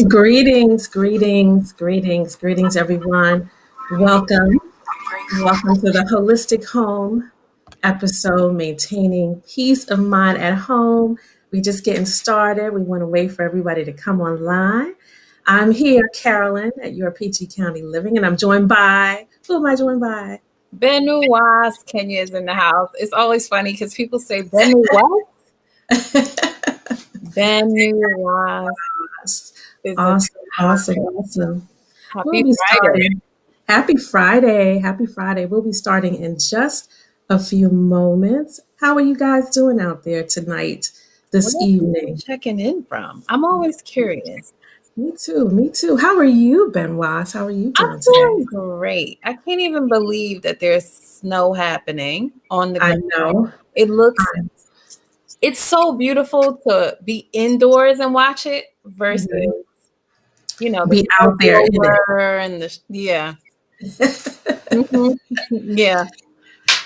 Greetings, everyone. Welcome. Welcome to the Holistic Home episode, Maintaining Peace of Mind at Home. We just getting started. We want to wait for everybody to come online. I'm here, Carolyn, at your PG County Living, and I'm joined by, who am I joined by? Benuuas Kenya is in the house. It's always funny because people say Benu what? Benuuas is Awesome. We'll happy be Friday. starting. Happy Friday. Happy Friday. We'll be starting in just a few moments. How are you guys doing out there tonight, this Where are you evening? checking in from? I'm always curious. Me too. How are you, Benuuas? How are you I'm doing doing today? great. I can't even believe that there's snow happening on the I ground. know. It looks, I'm it's so beautiful to be indoors and watch it versus, mhm. the Be snow out there in blower and yeah. it. hmm Yeah.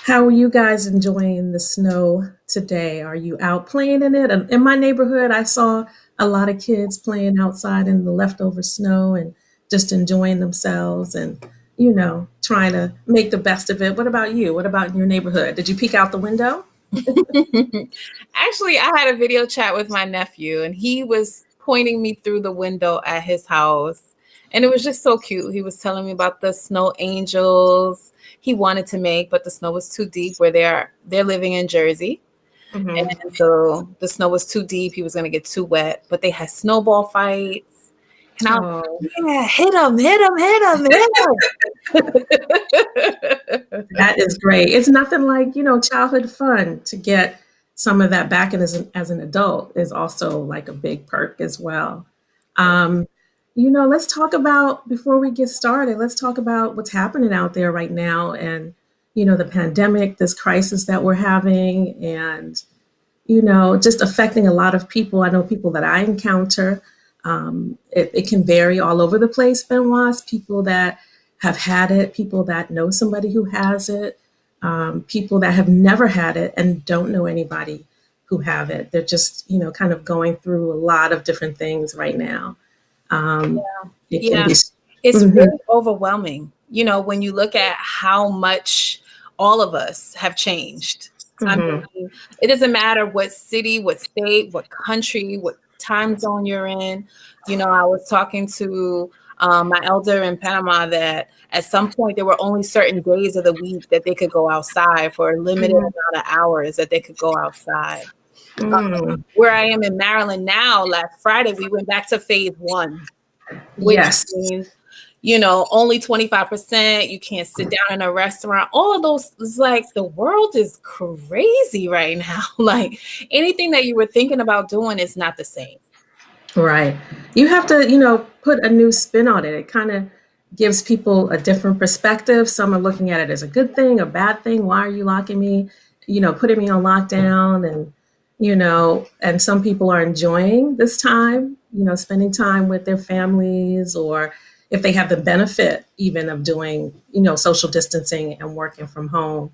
How are you guys enjoying the snow today? Are you out playing in it? In my neighborhood, I saw a lot of kids playing outside in the leftover snow and just enjoying themselves and, trying to make the best of it. What about you? What about in your neighborhood? Did you peek out the window? Actually, I had a video chat with my nephew, and he was pointing me through the window at his house. And it was just so cute. He was telling me about the snow angels he wanted to make, but the snow was too deep where they're living in Jersey. Hmm. And so the snow was too deep. He was going to get too wet, but they had snowball fights. And I was Oh, like, yeah, hit him, hit him, hit him. that is great. It's nothing like, childhood fun to get some of that back and as an adult is also like a big perk as well. Um, let's talk about, before we get started, let's talk about what's happening out there right now and, the pandemic, this crisis that we're having, and, just affecting a lot of people. I know people that I encounter. It can vary all over the place, Benoit. People that have had it, people that know somebody who has it, people that have never had it and don't know anybody who have it. They're just, kind of going through a lot of different things right now. Um, it can Yeah, be. it's Mhm. very overwhelming, when you look at how much all of us have changed. I Mhm. mean, it doesn't matter what city, what state, what country, what time zone you're in. I was talking to my elder in Panama that at some point there were only certain days of the week that they could go outside for a limited Mhm. amount of hours that they could go outside. Mm. Where I am in Maryland now, last Friday, we went back to phase one, which Yes. means, only 25%. You can't sit down in a restaurant. All of those, it's like the world is crazy right now. Like anything that you were thinking about doing is not the same. Right. You have to, put a new spin on it. It kind of gives people a different perspective. Some are looking at it as a good thing, a bad thing. Why are you locking me, putting me on lockdown? And some people are enjoying this time, spending time with their families, or if they have the benefit even of doing, social distancing and working from home.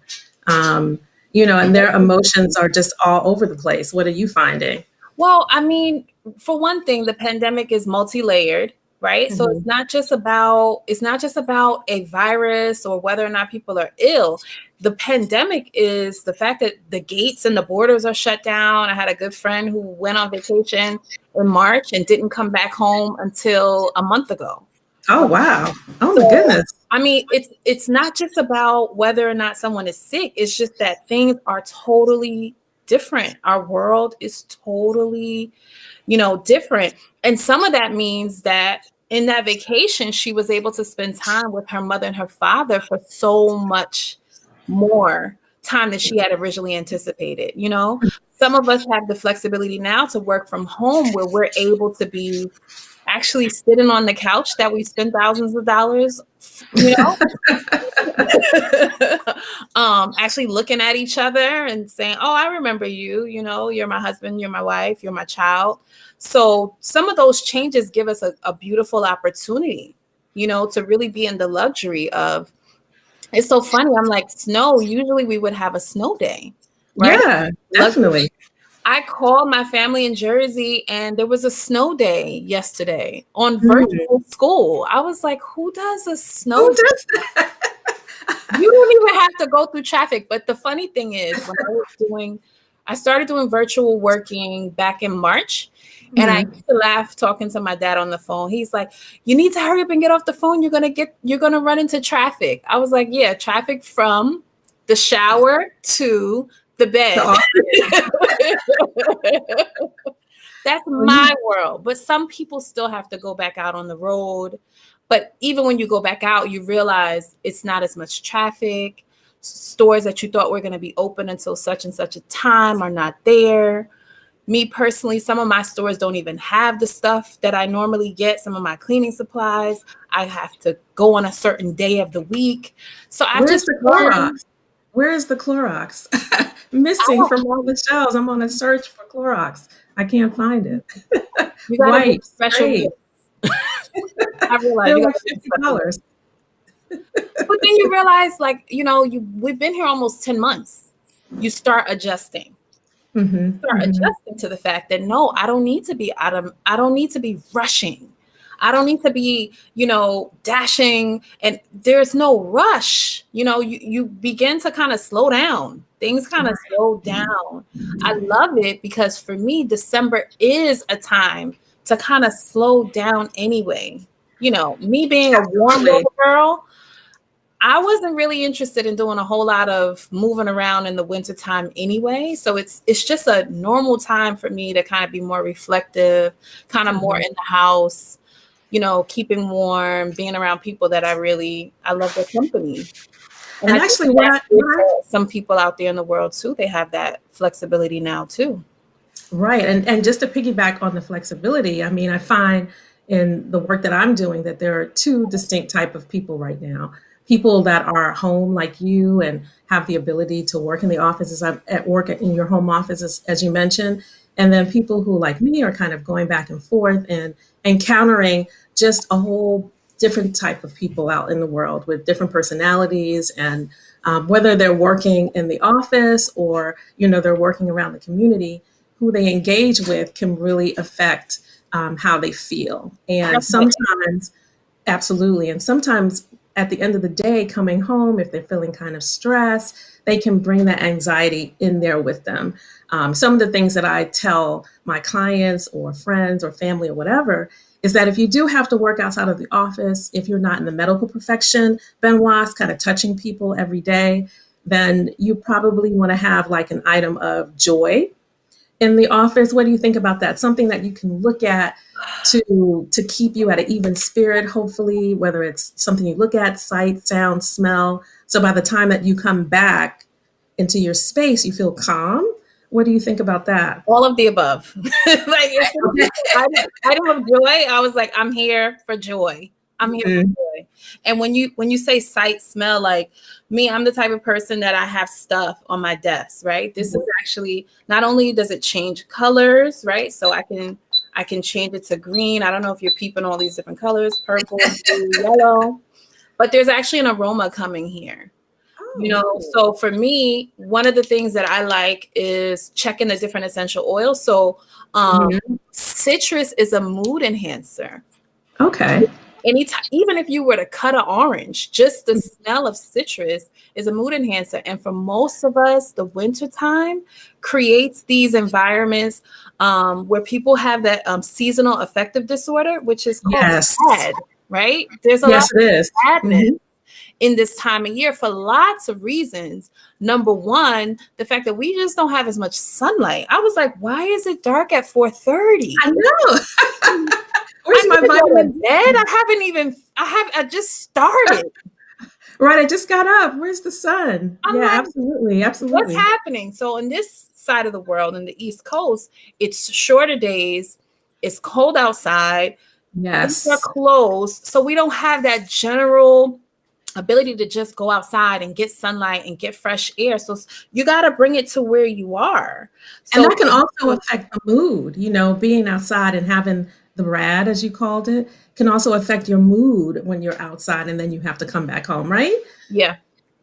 Um, and their emotions are just all over the place. What are you finding? Well, I mean, for one thing, the pandemic is multi-layered, right? So Mhm. it's not just about a virus or whether or not people are ill. The pandemic is the fact that the gates and the borders are shut down. I had a good friend who went on vacation in March and didn't come back home until a month ago. Oh, wow. Oh my So, goodness. I mean, it's not just about whether or not someone is sick. It's just that things are totally different. Our world is totally, different. And some of that means that in that vacation, she was able to spend time with her mother and her father for so much more time than she had originally anticipated. Some of us have the flexibility now to work from home where we're able to be actually sitting on the couch that we spend thousands of dollars, you know, actually looking at each other and saying, "Oh, I remember you. You're my husband, you're my wife, you're my child." So some of those changes give us a beautiful opportunity, to really be in the luxury of. It's so funny. I'm like, snow. Usually we would have a snow day, right? Yeah, Luxury definitely. I called my family in Jersey and there was a snow day yesterday on Mm. virtual school. I was like, who does a Who snow day? does that? You don't even have to go through traffic. But the funny thing is, I started doing virtual working back in March. And I Mhm. used to laugh talking to my dad on the phone. He's like, you need to hurry up and get off the phone. You're gonna run into traffic. I was like, yeah, traffic from the shower to the The bed. office. That's Oh, you my world. But some people still have to go back out on the road. But even when you go back out, you realize it's not as much traffic. Stores that you thought were going to be open until such and such a time are not there. Me personally, some of my stores don't even have the stuff that I normally get. Some of my cleaning supplies, I have to go on a certain day of the week. So I've Where's just the learned. Clorox? Where is the Clorox? Missing from all the shelves. I'm on a search for Clorox. I can't find it. You got to get Wipes, special great. gifts. I realize They're you got like to get special gifts. $50. But then you realize, like, we've been here almost 10 months. You start adjusting. Mhm, Start mhm. adjusting to the fact that no, I don't need to be rushing. I don't need to be, dashing, and there's no rush. You begin to kind of slow down. Things kind of Right. slow down. I love it because for me, December is a time to kind of slow down anyway. Me being a warm Absolutely. weather girl, I wasn't really interested in doing a whole lot of moving around in the wintertime anyway. So it's just a normal time for me to kind of be more reflective, kind of more Mhm. in the house, keeping warm, being around people that I love their company. And And I think actually, that that's good what I for some people out there in the world too. They have that flexibility now too. right, and just to piggyback on the flexibility, I mean, I find in the work that I'm doing that there are two distinct type of people right now. People that are home like you and have the ability to work in the offices at work in your home office as you mentioned, and then people who like me are kind of going back and forth and encountering just a whole different type of people out in the world with different personalities and whether they're working in the office or they're working around the community, who they engage with can really affect how they feel. And Definitely. sometimes, absolutely, and sometimes at the end of the day, coming home, if they're feeling kind of stressed, they can bring that anxiety in there with them. Some of the things that I tell my clients or friends or family or whatever is that if you do have to work outside of the office, if you're not in the medical profession, Benoit, kind of touching people every day, then you probably want to have like an item of joy in the office. What do you think about that? Something that you can look at to keep you at an even spirit, hopefully, whether it's something you look at, sight, sound, smell. So by the time that you come back into your space, you feel calm. What do you think about that? All of the above. Like as soon as you Okay. said item of joy, I was like, I'm here for joy. I'm here for Mhm. joy. And when you say sight, smell, like me, I'm the type of person that I have stuff on my desk, right? This is actually not only does it change colors, right? So I can change it to green. I don't know if you're peeping all these different colors, purple, blue, yellow, but there's actually an aroma coming here. Oh, So for me, one of the things that I like is checking the different essential oils. So mhm. citrus is a mood enhancer. Okay. Anytime, even if you were to cut an orange, just the smell of citrus is a mood enhancer. And for most of us, the wintertime creates these environments where people have that seasonal affective disorder, which is called Yes. SAD, right? There's a lot Yes, it of is. sadness Mhm. in this time of year for lots of reasons. Number one, the fact that we just don't have as much sunlight. I was like, why is it dark at 4:30? I know. I Where's need my to go to vitamin bed. D? I just started. Right, I just got up. Where's the sun? I'm Yeah, like, absolutely, what's absolutely. happening? So in this side of the world, in the East Coast, it's shorter days, it's cold outside, things are Yes. closed. So we don't have that general ability to just go outside and get sunlight and get fresh air. So you got to bring it to where you are. And So that can also affect the mood, being outside and having the rad, as you called it, can also affect your mood when you're outside and then you have to come back home, right? yeah,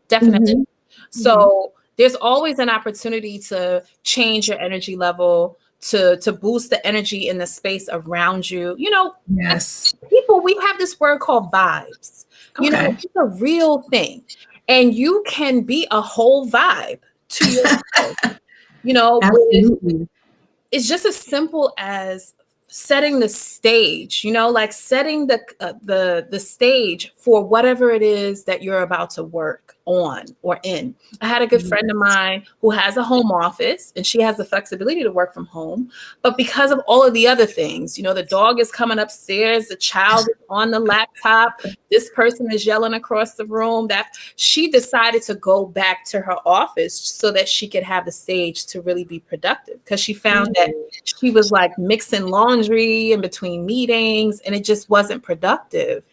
definitely. Mhm, mhm. So there's always an opportunity to change your energy level, to boost the energy in the space around you. Yes. People, we have this word called vibes. Okay. It's a real thing. And you can be a whole vibe to yourself, with Absolutely. it's just as simple as setting the stage, like setting the stage for whatever it is that you're about to work on or in. I had a good friend of mine who has a home office, and she has the flexibility to work from home, but because of all of the other things, the dog is coming upstairs, the child is on the laptop, this person is yelling across the room, that she decided to go back to her office so that she could have the stage to really be productive, because she found that she was like mixing laundry in between meetings and it just wasn't productive,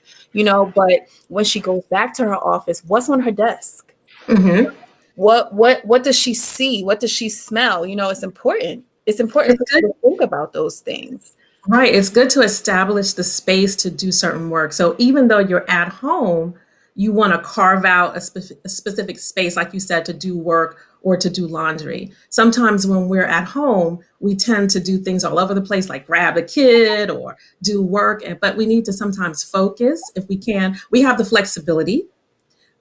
but when she goes back to her office, what's on her desk? Mm-hmm. What does she see? What does she smell? It's important. It's important It's for good. her to think about those things. Right. It's good to establish the space to do certain work. So even though you're at home, you want to carve out a specific space, like you said, to do work or to do laundry. Sometimes when we're at home, we tend to do things all over the place, like grab a kid or do work. But we need to sometimes focus if we can. We have the flexibility,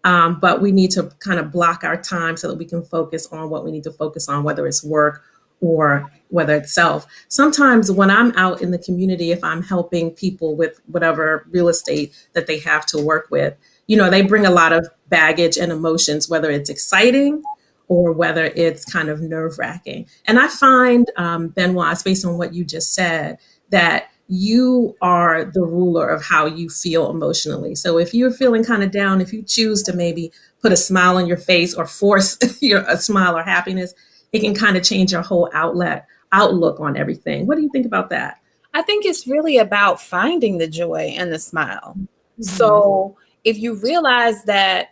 but we need to kind of block our time so that we can focus on what we need to focus on, whether it's work or whether it's self. Sometimes when I'm out in the community, if I'm helping people with whatever real estate that they have to work with, they bring a lot of baggage and emotions, whether it's exciting or whether it's kind of nerve wracking. And I find, Benuuas, based on what you just said, that you are the ruler of how you feel emotionally. So if you're feeling kind of down, if you choose to maybe put a smile on your face or force a smile or happiness, it can kind of change your whole outlook on everything. What do you think about that? I think it's really about finding the joy and the smile. Mm-hmm. So if you realize that,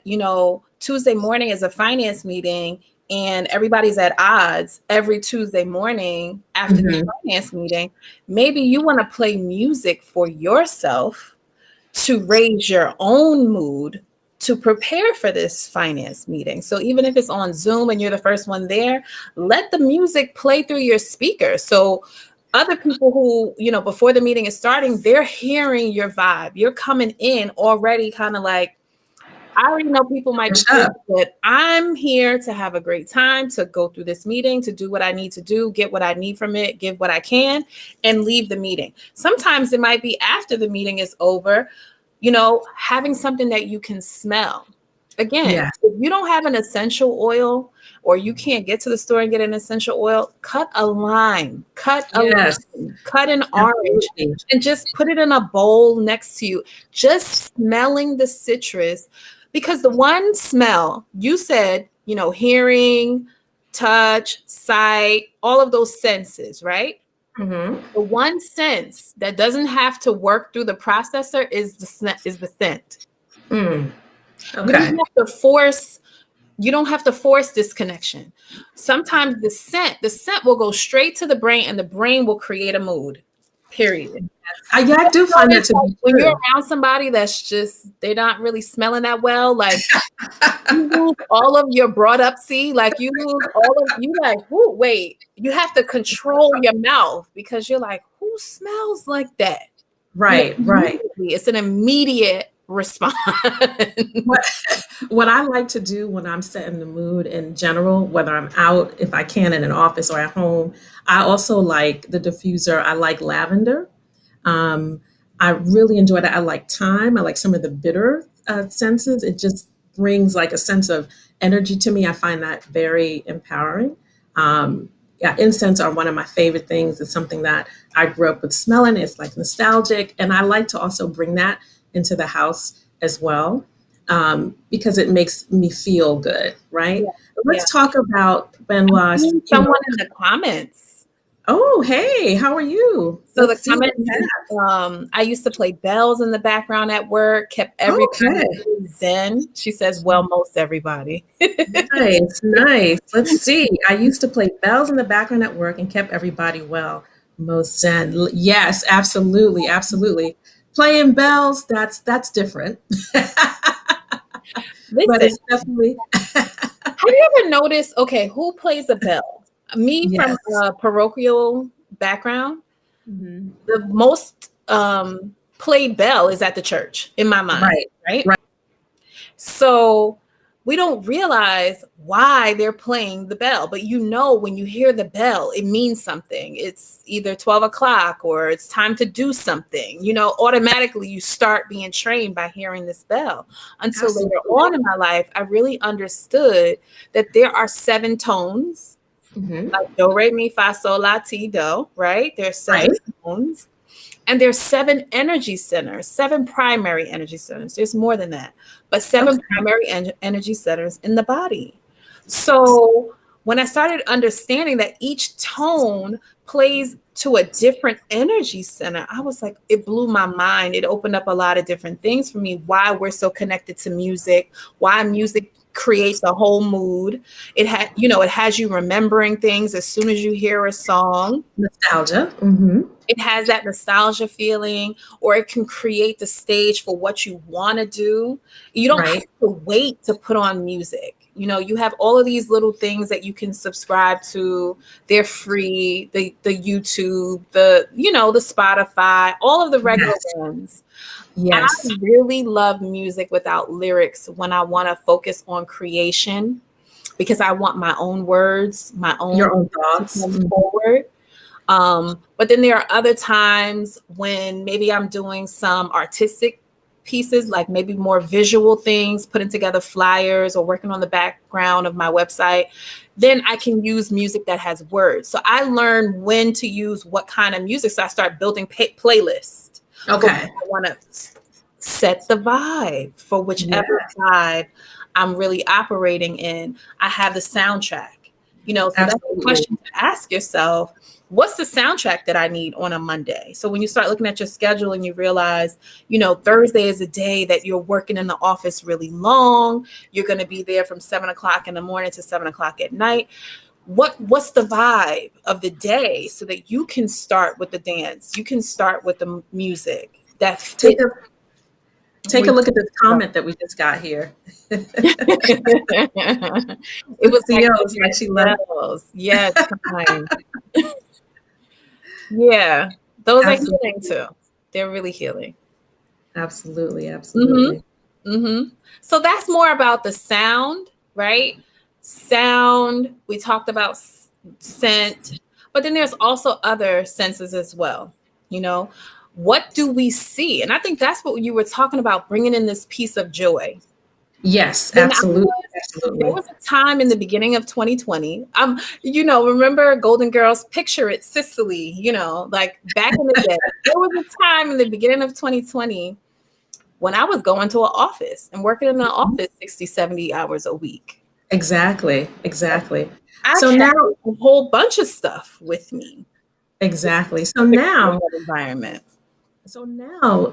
Tuesday morning is a finance meeting and everybody's at odds every Tuesday morning after the Mm-hmm. finance meeting, maybe you want to play music for yourself to raise your own mood to prepare for this finance meeting. So even if it's on Zoom and you're the first one there, let the music play through your speaker. So other people who, before the meeting is starting, they're hearing your vibe. You're coming in already kind of like, I already know people might be busy, but I'm here to have a great time, to go through this meeting, to do what I need to do, get what I need from it, give what I can, and leave the meeting. Sometimes it might be after the meeting is over, having something that you can smell. Again, Yes. if you don't have an essential oil or you can't get to the store and get an essential oil, cut a lime, cut a Yes. lemon, cut an orange, Absolutely. and just put it in a bowl next to you. Just smelling the citrus, because the one smell you said, hearing, touch, sight, all of those senses, right? Mm-hmm. The one sense that doesn't have to work through the processor is the scent. Mm. You don't Okay. have to force you don't have to force this connection. Sometimes the scent will go straight to the brain and the brain will create a mood. Period. Yeah, I do find that Notice, to like, be when you're true. around somebody that's just they're not really smelling that well, like you lose all of your brought up like you lose all of you like, who wait, you have to control your mouth because you're like, who smells like that? Right, right. Immediately, it's an immediate response. What what I like to do when I'm setting the mood in general, whether I'm out, if I can, in an office or at home, I also like the diffuser. I like lavender. Um, I really enjoy that. I like thyme. I like some of the bitter senses. It just brings like a sense of energy to me. I find that very empowering. Yeah, incense are one of my favorite things. It's something that I grew up with smelling. It's like nostalgic. And I like to also bring that into the house as well, because it makes me feel good, right? Yeah, But yeah. let's talk about Benoit. Seeing someone in the comments. Oh, hey, how are you? So the Let's see what comment we is, have. I used to play bells in the background at work, kept everybody Okay. really zen. She says, well, most everybody. Nice, nice. Let's see. I used to play bells in the background at work and kept everybody well. Most zen. Yes, absolutely, absolutely. Playing bells, that's different. But Listen, it's definitely you ever notice, okay, who plays a bell? Me from Yes. a parochial background, Mhm. the most played bell is at the church in my mind, Right. right? Right. So we don't realize why they're playing the bell, but when you hear the bell, it means something. It's either 12 o'clock or it's time to do something. Automatically you start being trained by hearing this bell. Until later Absolutely. on in my life, I really understood that there are 7 tones, Mhm. like do, re, mi, fa, sol, la, ti, do, right? There's seven Right. tones. And there's 7 energy centers, 7 primary energy centers. There's more than that, but seven Okay. primary energy centers in the body. So when I started understanding that each tone plays to a different energy center, I was like, it blew my mind. It opened up a lot of different things for me, why we're so connected to music, why music creates a whole mood. It has you remembering things as soon as you hear a song. Nostalgia. Mhm. It has that nostalgia feeling, or it can create the stage for what you want to do. You don't have Right. to wait to put on music. You have all of these little things that you can subscribe to. They're free. The YouTube, the Spotify, all of the regular Yes. ones. I Yes. really love music without lyrics when I want to focus on creation, because I want my own words, my own Your own to thoughts. come Mhm. forward. But then there are other times when maybe I'm doing some artistic pieces, like maybe more visual things, putting together flyers or working on the background of my website. Then I can use music that has words. So I learn when to use what kind of music. So I start building playlists for what Okay. I want to set the vibe for whichever Yes. vibe I'm really operating in. I have the soundtrack. So that's the Absolutely. question to ask yourself. What's the soundtrack that I need on a Monday? So when you start looking at your schedule and you realize, Thursday is a day that you're working in the office really long, you're going to be there from 7 o'clock in the morning to 7 o'clock at night. What's the vibe of the day, so that you can start with the dance, you can start with the music that Take fits a where take a you look at this go. comment that we just got here. It The was like CEO is like those she loves. bells. Yeah, time. Yeah, those are healing Absolutely. too. They're really healing. Absolutely. Hmm. Absolutely. Hmm. So that's more about the sound, right? Sound. We talked about scent, but then there's also other senses as well. You know, what do we see? And I think that's what you were talking about, bringing in this piece of joy. Yes, When I absolutely. was, there Absolutely. was a time in the beginning of 2020. Remember Golden Girls, picture it, Sicily, like back in the day. There was a time in the beginning of 2020 when I was going to an office and working in an Mhm. office 60, 70 hours a week. Exactly. Exactly. I So now, carried a whole bunch of stuff with me exactly. to create that environment. So now,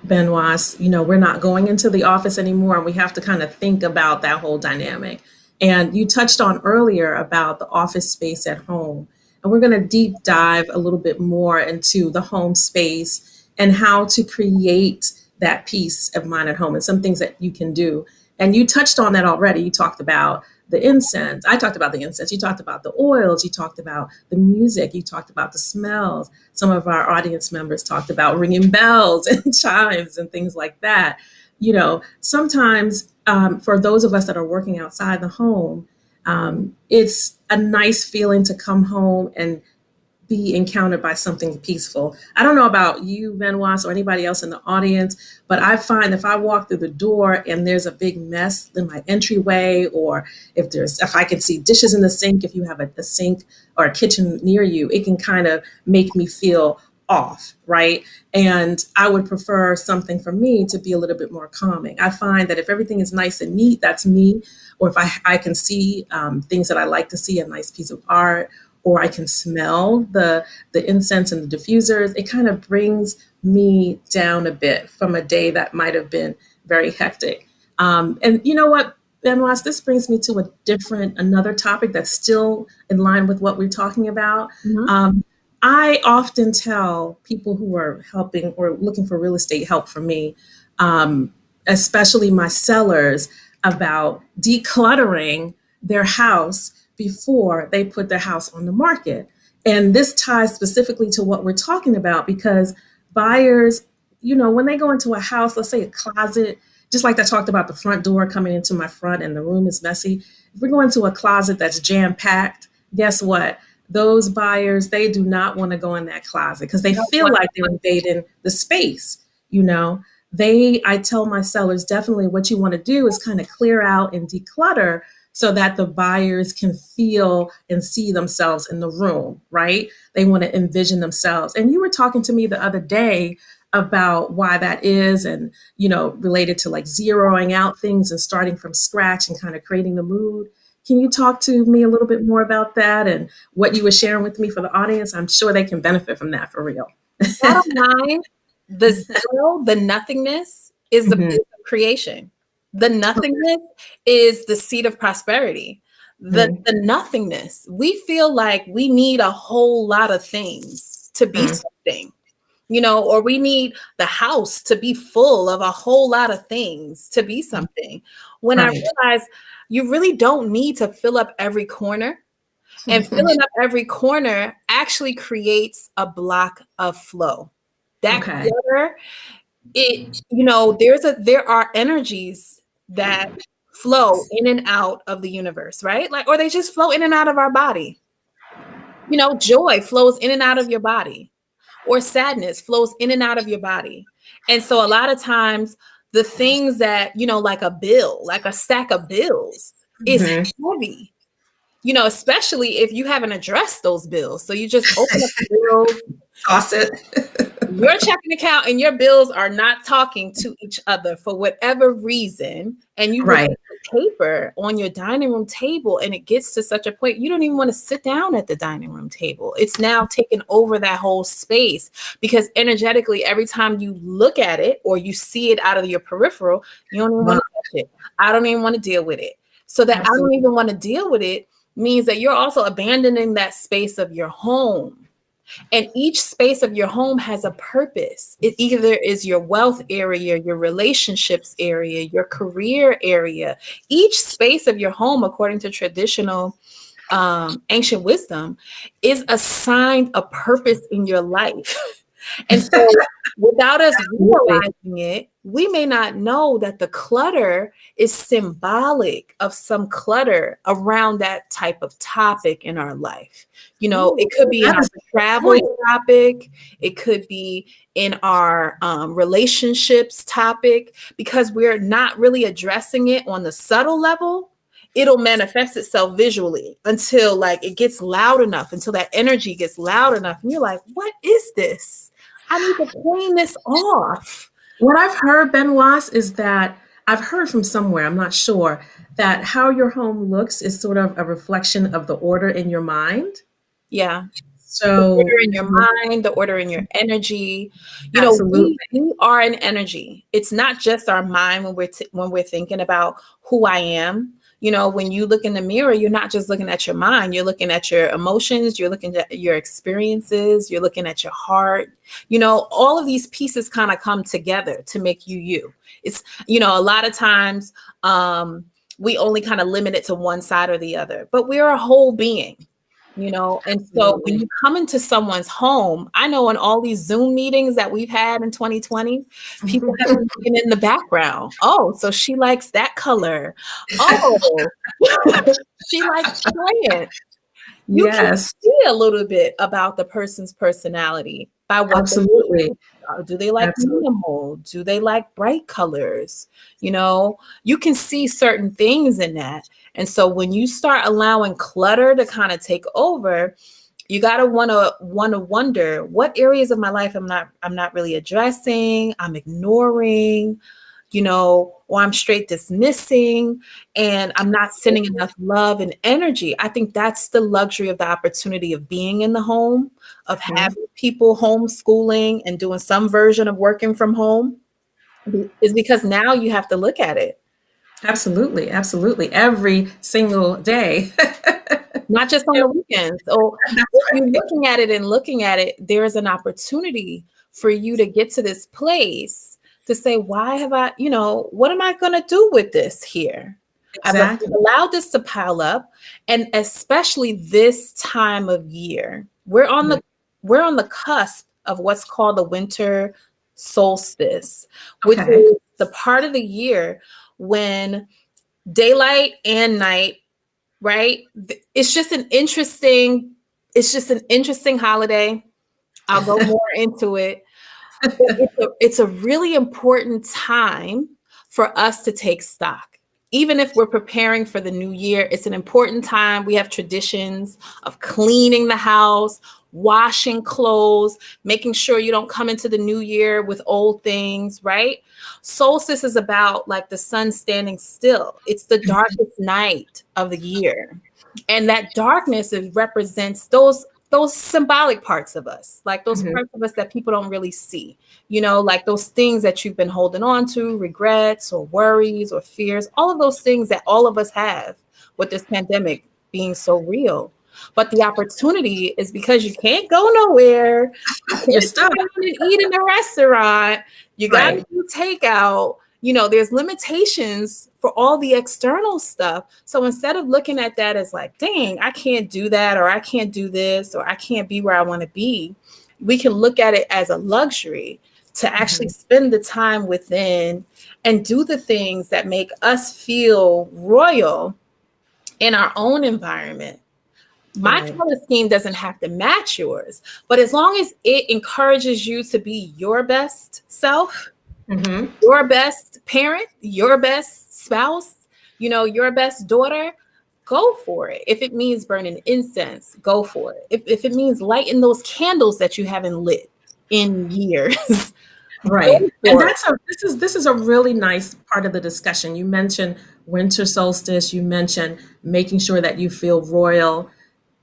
Benoit, we're not going into the office anymore, and we have to kind of think about that whole dynamic. And you touched on earlier about the office space at home. And we're going to deep dive a little bit more into the home space and how to create that peace of mind at home and some things that you can do. And you touched on that already. You talked about the incense. I talked about the incense. You talked about the oils. You talked about the music. You talked about the smells. Some of our audience members talked about ringing bells and chimes and things like that. Sometimes for those of us that are working outside the home, it's a nice feeling to come home and be encountered by something peaceful. I don't know about you, Benoit, or anybody else in the audience, but I find if I walk through the door and there's a big mess in my entryway, or if I can see dishes in the sink, if you have a sink or a kitchen near you, it can kind of make me feel off, right? And I would prefer something for me to be a little bit more calming. I find that if everything is nice and neat, that's me. Or if I can see things that I like to see, a nice piece of art, or I can smell the incense and the diffusers, it kind of brings me down a bit from a day that might have been very hectic. And you know what, Benoit, this brings me to another topic that's still in line with what we're talking about. Mhm. Um, I often tell people who are helping or looking for real estate help from me, especially my sellers, about decluttering their house before they put their house on the market. And this ties specifically to what we're talking about because buyers, when they go into a house, let's say a closet, just like I talked about the front door coming into my front and the room is messy. If we go into a closet that's jam packed, guess what? Those buyers, they do not want to go in that closet because they feel like they're invading the space. You know, I tell my sellers definitely what you want to do is kind of clear out and declutter so that the buyers can feel and see themselves in the room, right? They want to envision themselves. And you were talking to me the other day about why that is and, related to like zeroing out things and starting from scratch and kind of creating the mood. Can you talk to me a little bit more about that and what you were sharing with me for the audience? I'm sure they can benefit from that for real. Bottom line, the zero, the nothingness is the base of creation. The nothingness is the seed of prosperity. The nothingness, we feel like we need a whole lot of things to be something, or we need the house to be full of a whole lot of things to be something. When I realized you really don't need to fill up every corner. And filling up every corner actually creates a block of flow. That clutter, there are energies that flow in and out of the universe, right? Or they just flow in and out of our body. Joy flows in and out of your body, or sadness flows in and out of your body. And so a lot of times the things that, like a bill, like a stack of bills is heavy. Especially if you haven't addressed those bills. So you just open up the bills, toss it. your checking account and your bills are not talking to each other for whatever reason. And you look at the paper on your dining room table and it gets to such a point, you don't even want to sit down at the dining room table. It's now taken over that whole space because energetically, every time you look at it or you see it out of your peripheral, you don't even want to touch it. I don't even want to deal with it. So that I don't even want to deal with it means that you're also abandoning that space of your home. And each space of your home has a purpose. It either is your wealth area, your relationships area, your career area. Each space of your home, according to traditional ancient wisdom, is assigned a purpose in your life. And so without us realizing it, we may not know that the clutter is symbolic of some clutter around that type of topic in our life. It could be in our travel topic. It could be in our relationships topic, because we're not really addressing it on the subtle level. It'll manifest itself visually until it gets loud enough, until that energy gets loud enough. And you're like, what is this? I need to clean this off. What I've heard, Benuuas, is that I've heard from somewhere, I'm not sure, that how your home looks is sort of a reflection of the order in your mind. Yeah. So the order in your mind, the order in your energy. We are an energy. It's not just our mind when we're thinking about who I am. When you look in the mirror, you're not just looking at your mind, you're looking at your emotions, you're looking at your experiences, you're looking at your heart. All of these pieces kind of come together to make you. It's, a lot of times we only kind of limit it to one side or the other, but we're a whole being. And so when you come into someone's home, I know in all these Zoom meetings that we've had in 2020, people have been looking in the background. Oh, so she likes that color. Oh, she likes plants. You can see a little bit about the person's personality by what they do. Do they like minimal? Do they like bright colors? You can see certain things in that. And so when you start allowing clutter to kind of take over, you gotta wanna wonder, what areas of my life I'm not really addressing, I'm ignoring, or I'm straight dismissing, and I'm not sending enough love and energy. I think that's the luxury of the opportunity of being in the home, of having people homeschooling and doing some version of working from home, is because now you have to look at it. Absolutely. Every single day. Not just on the weekends. So if you're looking at it, there is an opportunity for you to get to this place to say, why have I, what am I going to do with this here? Exactly. allowed this to pile up, and especially this time of year, we're on the cusp of what's called the winter solstice, which Okay. is the part of the year when daylight and night, right? It's just an interesting holiday. I'll go more into it. But it's a really important time for us to take stock. Even if we're preparing for the new year, it's an important time. We have traditions of cleaning the house, washing clothes, making sure you don't come into the new year with old things, right? Solstice is about like the sun standing still. It's the darkest night of the year. And that darkness, it represents those symbolic parts of us, like those Mhm. parts of us that people don't really see, you know, like those things that you've been holding on to, regrets or worries or fears, all of those things that all of us have with this pandemic being so real. But the opportunity is because you can't go nowhere, you You're can't stuck. sit down and eat in a restaurant, you got to Right. do takeout. You know, there's limitations for all the external stuff. So instead of looking at that as like, dang, I can't do that, or I can't do this, or I can't be where I want to be, we can look at it as a luxury to actually Mhm. spend the time within and do the things that make us feel royal in our own environment. My Right. color scheme doesn't have to match yours, but as long as it encourages you to be your best self, Mhm. your best parent, your best spouse, you know, your best daughter, go for it. If it means burning incense, go for it. If it means lighting those candles that you haven't lit in years, Right. go And for it. this is a really nice part of the discussion. You mentioned winter solstice, you mentioned making sure that you feel royal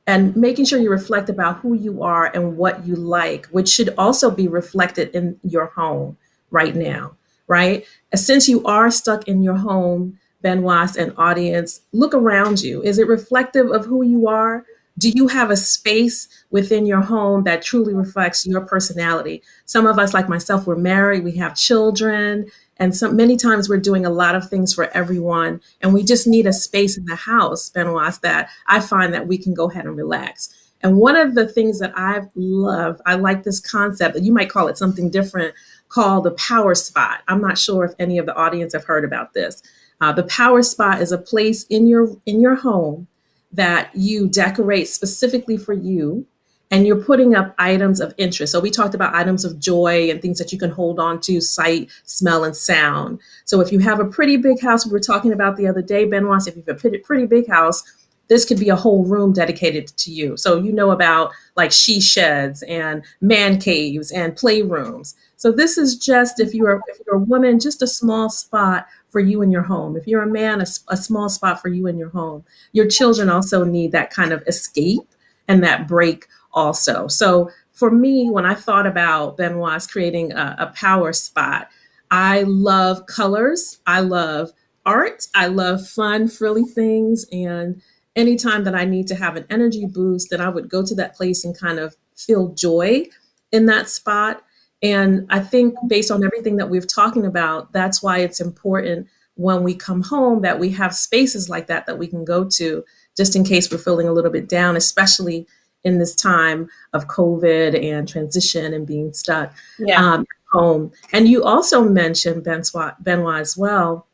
and making sure you reflect about who you are and what you like, which should also be reflected in your home right now, right? Since you are stuck in your home, Benoit and audience, look around you. Is it reflective of who you are? Do you have a space within your home that truly reflects your personality? Some of us, like myself, we're married, we have children, and many times we're doing a lot of things for everyone, and we just need a space in the house, Benoit, that I find that we can go ahead and relax. And one of the things that I love, I like this concept, you might call it something different, called the power spot. I'm not sure if any of the audience have heard about this. The power spot is a place in your home that you decorate specifically for you, and you're putting up items of interest. So we talked about items of joy and things that you can hold on to, sight, smell, and sound. So if you have a pretty big house, we were talking about the other day, Benoit, if you have a pretty big house, this could be a whole room dedicated to you. So you know about like she sheds and man caves and playrooms. So this is just if you're a woman, just a small spot for you in your home. If you're a man, a small spot for you in your home. Your children also need that kind of escape and that break also. So for me, when I thought about Benoit's creating a power spot, I love colors. I love art. I love fun, frilly things. And anytime that I need to have an energy boost, then I would go to that place and kind of feel joy in that spot. And I think based on everything that we've talking about, that's why it's important when we come home that we have spaces like that we can go to just in case we're feeling a little bit down, especially in this time of COVID and transition and being stuck Yeah. at home. And you also mentioned, Benoit, as well,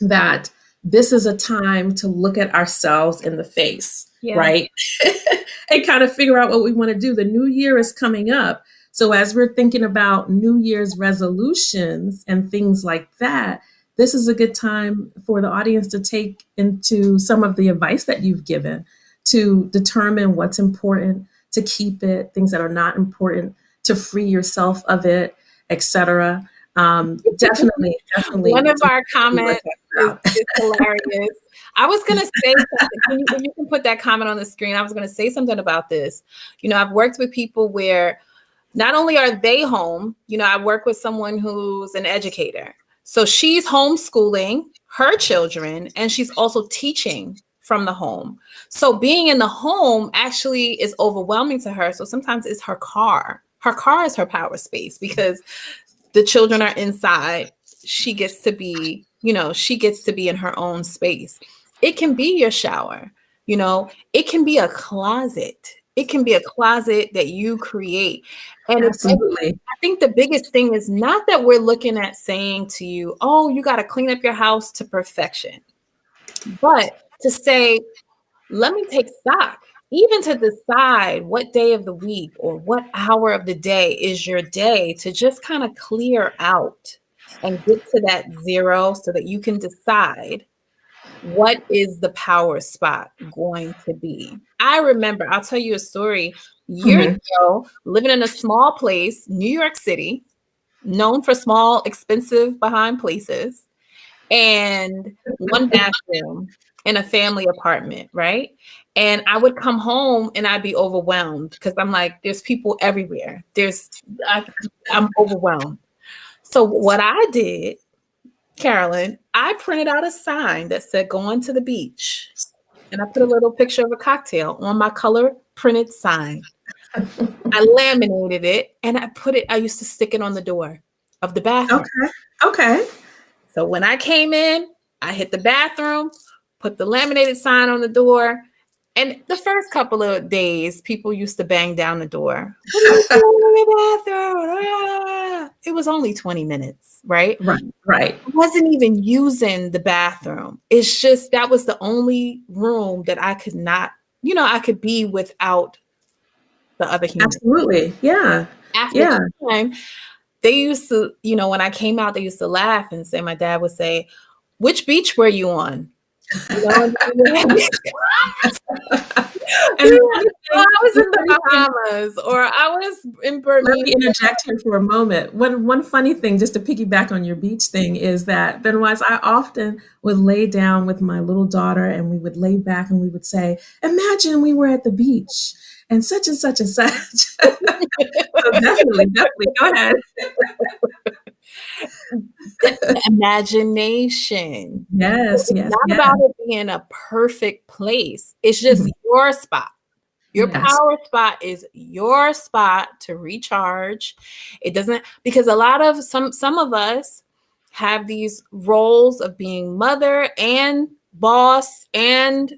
that this is a time to look at ourselves in the face, Yeah. right? And kind of figure out what we want to do. The new year is coming up. So as we're thinking about New Year's resolutions and things like that, this is a good time for the audience to take into some of the advice that you've given to determine what's important, to keep it, things that are not important, to free yourself of it, etc. Definitely, One of our definitely worth comments checking out. is hilarious. I was going to say something. If you can put that comment on the screen, I was going to say something about this. You know, I've worked with people where not only are they home, you know, I work with someone who's an educator. So she's homeschooling her children and she's also teaching from the home. So being in the home actually is overwhelming to her. So sometimes it's her car. Her car is her power space because the children are inside. She gets to be, she gets to be in her own space. It can be your shower, it can be a closet. It can be a closet that you create. And Absolutely. I think the biggest thing is not that we're looking at saying to you, oh, you got to clean up your house to perfection, but to say, let me take stock, even to decide what day of the week or what hour of the day is your day to just kind of clear out and get to that zero so that you can decide what is the power spot going to be. I remember, I'll tell you a story years Mhm. ago, living in a small place, New York City, known for small, expensive behind places, and one bathroom in a family apartment, right? And I would come home and I'd be overwhelmed because I'm like, there's people everywhere. I'm overwhelmed. So what I did, Carolyn, I printed out a sign that said going to the beach. And I put a little picture of a cocktail on my color printed sign. I laminated it and I used to stick it on the door of the bathroom. Okay. Okay. So when I came in, I hit the bathroom, put the laminated sign on the door. And the first couple of days, people used to bang down the door. What are you doing in the bathroom? Ah! It was only 20 minutes, right? Right. Right. I wasn't even using the bathroom. It's just that was the only room that I could not, I could be without the other human. Absolutely. Yeah. After Yeah. time, they used to, when I came out, they used to laugh and say, my dad would say, which beach were you on? And And the funny I thing, was the in funny the thing Bahamas or I was in let Bermuda. me interject here for a moment. One funny thing, just to piggyback on your beach thing, is that Benoit, I often would lay down with my little daughter and we would lay back and we would say, imagine we were at the beach and such and such and such. So definitely, definitely. Go ahead. The imagination. Yes, It's yes, not yes. about it being a perfect place. It's just Mhm. your spot. Your Yes. power spot is your spot to recharge. It doesn't, because a lot of some of us have these roles of being mother and boss and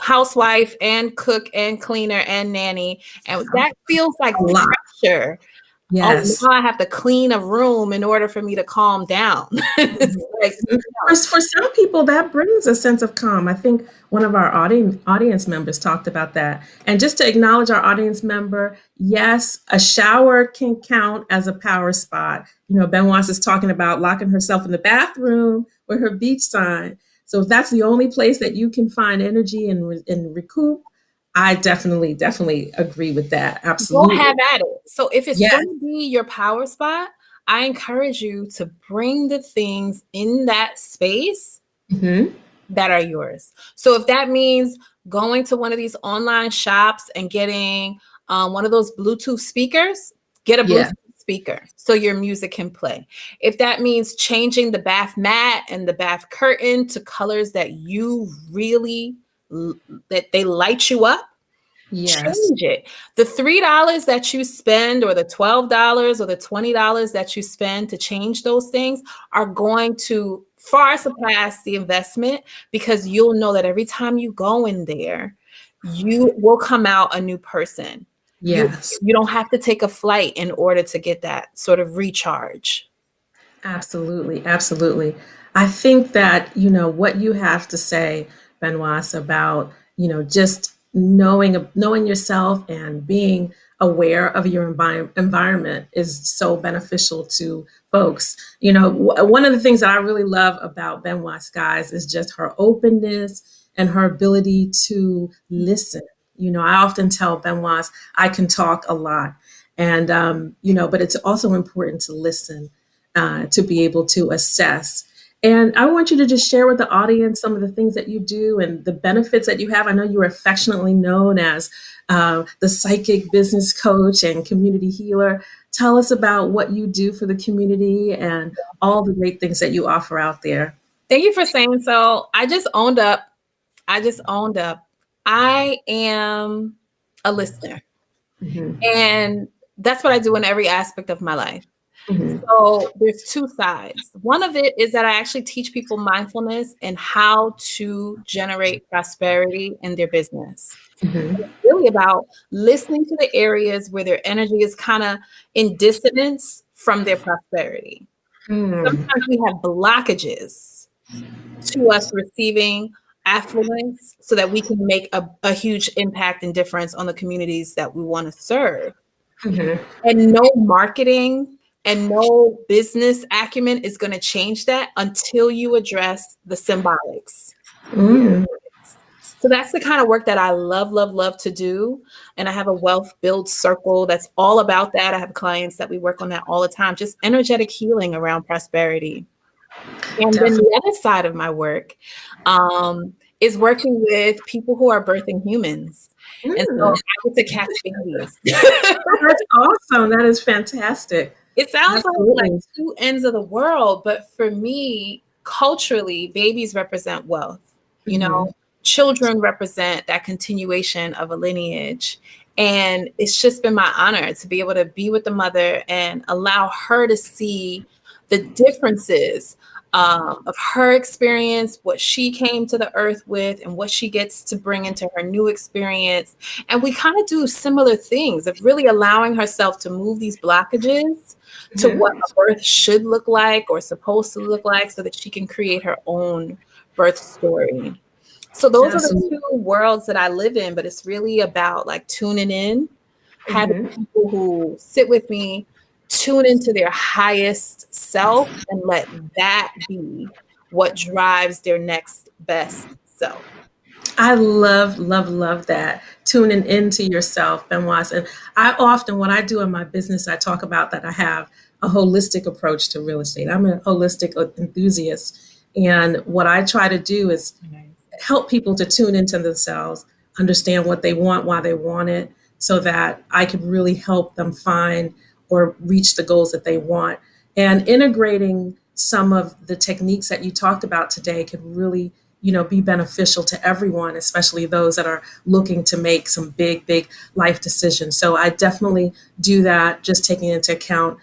housewife and cook and cleaner and nanny, and that feels like A lot. pressure. Oh, Yes. now I have to clean a room in order for me to calm down. It's Mhm. like, Mhm. For some people, that brings a sense of calm. I think one of our audience members talked about that. And just to acknowledge our audience member, yes, a shower can count as a power spot. Benoit is talking about locking herself in the bathroom with her beach sign. So if that's the only place that you can find energy and recoup, I definitely, definitely agree with that. go Absolutely. have at it. So if it's Yes. going to be your power spot, I encourage you to bring the things in that space Hmm. that are yours. So if that means going to one of these online shops and getting one of those Bluetooth speakers, get a Yeah. Bluetooth speaker so your music can play. If that means changing the bath mat and the bath curtain to colors that you really that they light you up, Yes. change it. The $3 that you spend or the $12 or the $20 that you spend to change those things are going to far surpass the investment, because you'll know that every time you go in there, you will come out a new person. You Yes. you don't have to take a flight in order to get that sort of recharge. Absolutely, absolutely. I think that, what you have to say, Benoit, about, just knowing yourself and being aware of your environment is so beneficial to folks. One of the things that I really love about Benoit's guys is just her openness and her ability to listen. I often tell Benoit I can talk a lot, and but it's also important to listen, to be able to assess. And I want you to just share with the audience some of the things that you do and the benefits that you have. I know you are affectionately known as the psychic business coach and community healer. Tell us about what you do for the community and all the great things that you offer out there. Thank you for saying so. I just owned up. I just owned up. I am a listener. Mhm. And that's what I do in every aspect of my life. Mhm. So there's two sides. One of it is that I actually teach people mindfulness and how to generate prosperity in their business. Mhm. It's really about listening to the areas where their energy is kind of in dissonance from their prosperity. Mm. Sometimes we have blockages to us receiving affluence so that we can make a huge impact and difference on the communities that we want to serve. Mhm. And no marketing and no business acumen is going to change that until you address the symbolics. Mm. So that's the kind of work that I love, love, love to do. And I have a wealth build circle that's all about that. I have clients that we work on that all the time, just energetic healing around prosperity. And then Definitely. the other side of my work is working with people who are birthing humans. And so Mm. I get to catch babies. That's awesome. That is fantastic. It sounds like Absolutely. two ends of the world, but for me, culturally, babies represent wealth. You Mhm. know, children represent that continuation of a lineage. And it's just been my honor to be able to be with the mother and allow her to see the differences of her experience, what she came to the earth with, and what she gets to bring into her new experience. And we kind of do similar things of really allowing herself to move these blockages to what Mhm. a birth should look like or supposed to look like so that she can create her own birth story. So those are the Absolutely. two worlds that I live in, but it's really about like tuning in, having Mhm. people who sit with me, tune into their highest self and let that be what drives their next best self. I love, love, love that. Tuning into yourself, Benoit. And I often, what I do in my business, I talk about that I have a holistic approach to real estate. I'm a holistic enthusiast. And what I try to do is help people to tune into themselves, understand what they want, why they want it, so that I can really help them find or reach the goals that they want. And integrating some of the techniques that you talked about today can really, be beneficial to everyone, especially those that are looking to make some big, big life decisions. So I definitely do that, just taking into account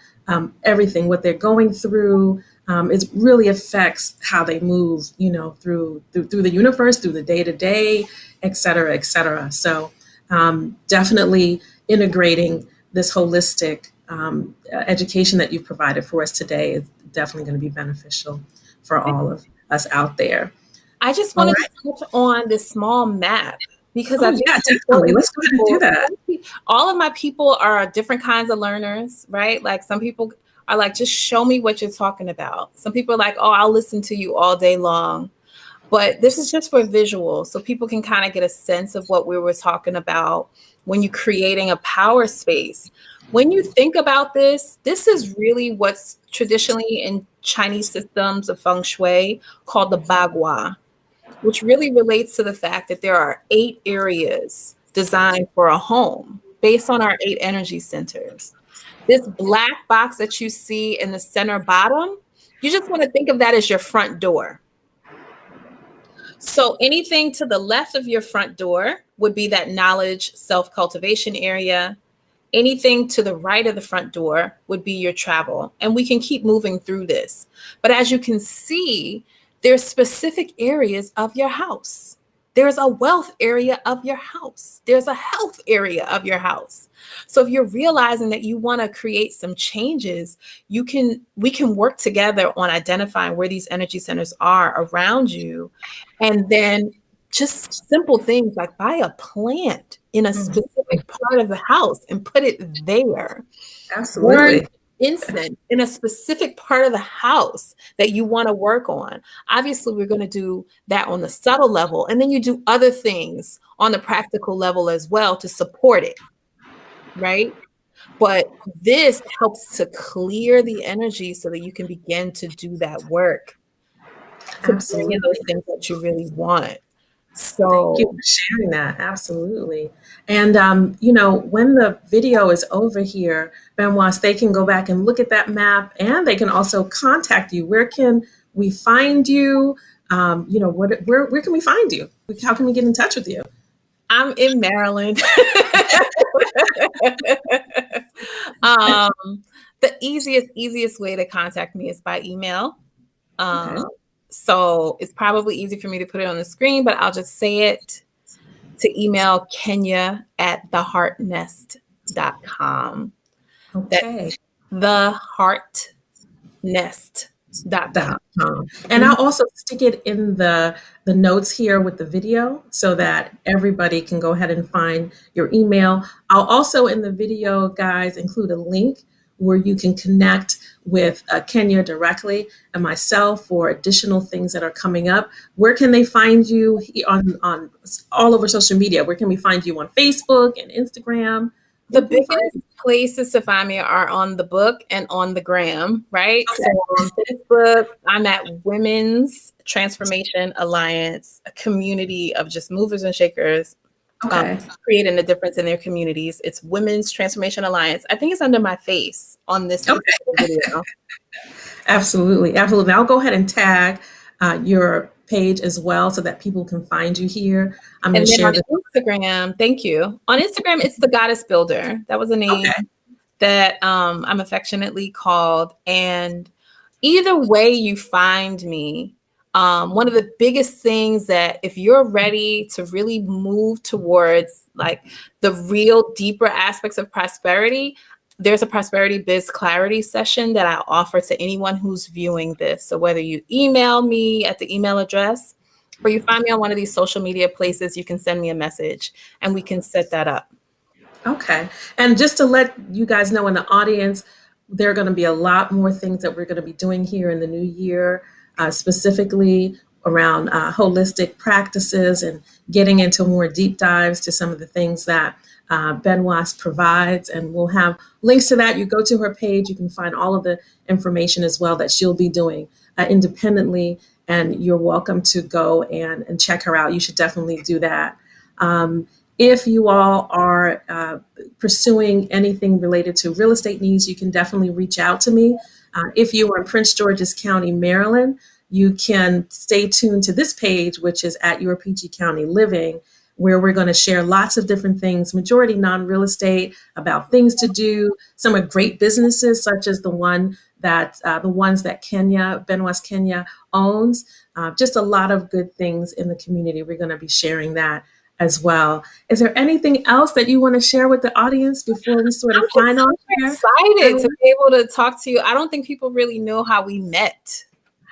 everything, what they're going through. It really affects how they move, through the universe, through the day to day, et cetera, et cetera. So definitely integrating this holistic education that you've provided for us today is definitely going to be beneficial for all of us out there. I just All wanted to right. touch on this small map because I Oh, think yeah, it's definitely. important Let's for go ahead and do people. that. All of my people are different kinds of learners, right? Like some people are like, just show me what you're talking about. Some people are like, oh, I'll listen to you all day long. But this is just for visual, so people can kind of get a sense of what we were talking about when you're creating a power space. When you think about this is really what's traditionally in Chinese systems of feng shui called the bagua, which really relates to the fact that there are 8 areas designed for a home based on our 8 energy centers. This black box that you see in the center bottom, you just want to think of that as your front door. So anything to the left of your front door would be that knowledge self-cultivation area. Anything to the right of the front door would be your travel. And we can keep moving through this. But as you can see, there's specific areas of your house. There's a wealth area of your house. There's a health area of your house. So if you're realizing that you want to create some changes, we can work together on identifying where these energy centers are around you. And then just simple things like buy a plant in a Mhm. specific part of the house and put it there. Burn Absolutely. incense in a specific part of the house that you want to work on. Obviously, we're going to do that on the subtle level. And then you do other things on the practical level as well to support it, right? But this helps to clear the energy so that you can begin to do that work to bring in those Absolutely. things that you really want. Thank you So for sharing that. Absolutely. And, when the video is over here, Benoit, they can go back and look at that map and they can also contact you. Where can we find you? Where can we find you? How can we get in touch with you? I'm in Maryland. um, The easiest way to contact me is by email. Okay. So it's probably easy for me to put it on the screen, but I'll just say it to email Kenya@theheartnest.com. Okay. That's theheartnest.com. And I'll also stick it in the notes here with the video so that everybody can go ahead and find your email. I'll also in the video, guys, include a link where you can connect with Kenya directly and myself for additional things that are coming up. Where can they find you on all over social media? Where can we find you on Facebook and Instagram? The Where can we find biggest you? places to find me are on the book and on the gram, right? Okay. So on Facebook, I'm at Women's Transformation Alliance, a community of just movers and shakers, Okay. creating a difference in their communities. It's Women's Transformation Alliance. I think it's under my face on this Okay. particular video. Absolutely. Absolutely. I'll go ahead and tag your page as well so that people can find you here. I'm going And to then share on this. Instagram, thank you. On Instagram, it's the Goddess Builder. That was a name Okay. that I'm affectionately called. And either way you find me, one of the biggest things that if you're ready to really move towards like the real deeper aspects of prosperity, there's a prosperity biz clarity session that I offer to anyone who's viewing this. So whether you email me at the email address or you find me on one of these social media places, you can send me a message and we can set that up. Okay. And just to let you guys know in the audience, there are going to be a lot more things that we're going to be doing here in the new year, specifically around holistic practices and getting into more deep dives to some of the things that Benuuas provides. And we'll have links to that. You go to her page, you can find all of the information as well that she'll be doing independently. And you're welcome to go and check her out. You should definitely do that. If you all are pursuing anything related to real estate needs, you can definitely reach out to me. If you are in Prince George's County, Maryland, you can stay tuned to this page, which is at Your PG County Living, where we're going to share lots of different things, majority non-real estate, about things to do. Some are great businesses, such as the ones that Benuuas Kenya owns. Just a lot of good things in the community. We're going to be sharing that as well. Is there anything else that you want to share with the audience before we sort of sign off here? Excited to be able to talk to you. I don't think people really know how we met.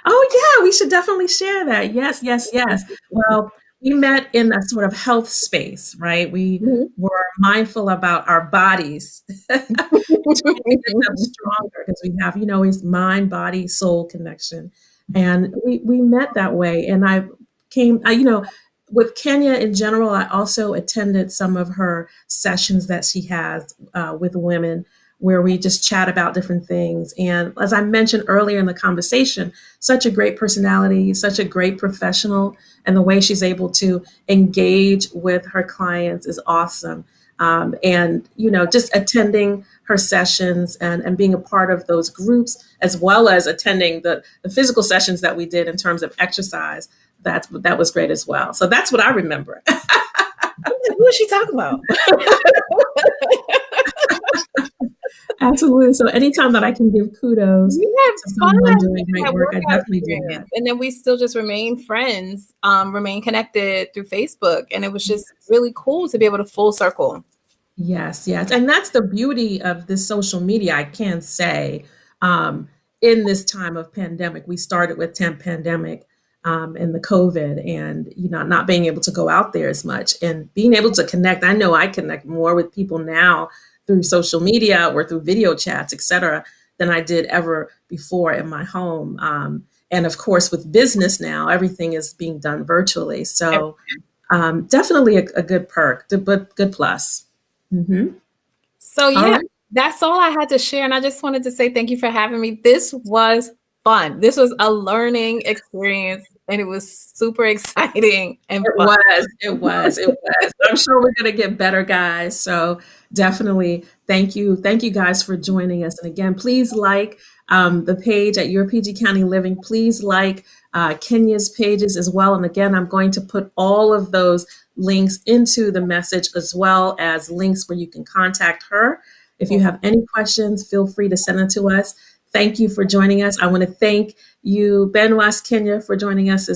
Oh yeah, we should definitely share that. Yes, yes, yes. Well, we met in a sort of health space, right? We were mindful about our bodies, trying to get them stronger because we have, is mind, body, soul connection. And we met that way. And with Kenya in general, I also attended some of her sessions that she has with women where we just chat about different things. And as I mentioned earlier in the conversation, such a great personality, such a great professional, and the way she's able to engage with her clients is awesome. Just attending her sessions and being a part of those groups, as well as attending the physical sessions that we did in terms of exercise, that was great as well. So that's what I remember. Who is she talking about? Absolutely. So anytime that I can give kudos to someone doing great work, I definitely do that. And then we still just remain friends, remain connected through Facebook. And it was just really cool to be able to full circle. Yes, yes. And that's the beauty of this social media, I can say. In this time of pandemic, we started with pandemic and the COVID and, not being able to go out there as much and being able to connect. I know I connect more with people now through social media or through video chats, et cetera, than I did ever before in my home. And of course, with business now, everything is being done virtually. So definitely a good perk, but good plus. Mm-hmm. So yeah, that's all I had to share. And I just wanted to say thank you for having me. This was fun. This was a learning experience and it was super exciting and fun. It was. I'm sure we're going to get better, guys. So definitely thank you. Thank you guys for joining us. And again, please like the page at Your PG County Living. Please like Kenya's pages as well. And again, I'm going to put all of those links into the message as well as links where you can contact her If you have any questions, feel free to send them to us. Thank you for joining us. I want to thank you, Benuuas Kenya, for joining us as